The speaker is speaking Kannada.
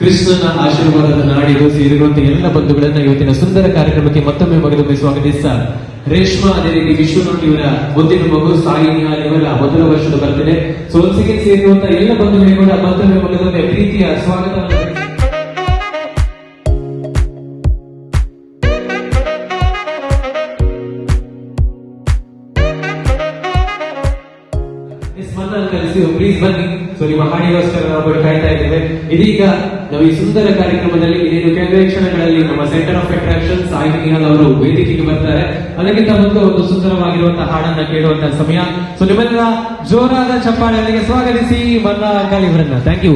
ಕೃಷ್ಣನ ಆಶೀರ್ವಾದದ ನಾಡಿದು ಸೇರಿರುವಂತ ಎಲ್ಲ ಬಂಧುಗಳನ್ನ ಇವತ್ತಿನ ಸುಂದರ ಕಾರ್ಯಕ್ರಮಕ್ಕೆ ಮತ್ತೊಮ್ಮೆ ಮಗದೊಮ್ಮೆ ಸ್ವಾಗತಿಸ ರೇಷ್ಮಾ, ಅದೇ ರೀತಿ ವಿಶ್ವನಾಥ್ ಇವರ ಮುದ್ದಿನ ಮಗು ಸಾಯಿ ನಿಹಾಲ್ ಇವರ ಮೊದಲ ವರ್ಷದ ಬರ್ತಡೆ. ಸೋಲ್ಸಿಗೆ ಸೇರಿರುವಂತಹ ಎಲ್ಲ ಬಂಧುಗಳಿಗೆ ಕೂಡ ಮತ್ತೊಮ್ಮೆ ಮಗದೊಮ್ಮೆ ಪ್ರೀತಿಯ ಸ್ವಾಗತವನ್ನು. ಪ್ಲೀಸ್ ಬನ್ನಿ. ಸೊ ನಿಮ್ಮ ಹಾಡಿಗೋಸ್ಕರ ನಾವು ಕಾಯ್ತಾ ಇದ್ದೇವೆ. ಇದೀಗ ನಾವು ಈ ಸುಂದರ ಕಾರ್ಯಕ್ರಮದಲ್ಲಿ ಇನ್ನೇನು ಕೆಲವೇ ಕ್ಷಣಗಳಲ್ಲಿ ನಮ್ಮ centre of attraction Sai Nihal ಅವರು ವೇದಿಕೆಗೆ ಬರ್ತಾರೆ. ಅದಕ್ಕಿಂತ ಮೊದಲು ಒಂದು ಸುಂದರವಾಗಿರುವಂತಹ ಹಾಡನ್ನ ಕೇಳುವಂತಹ ಸಮಯ. ಸೊ ನಿಮ್ಮೆಲ್ಲ ಜೋರಾದ ಚಪ್ಪಾಳೆಯೊಂದಿಗೆ ಸ್ವಾಗತಿಸಿ ಮನ್ನ ಕಾಲಿವರನ್ನ. Thank you.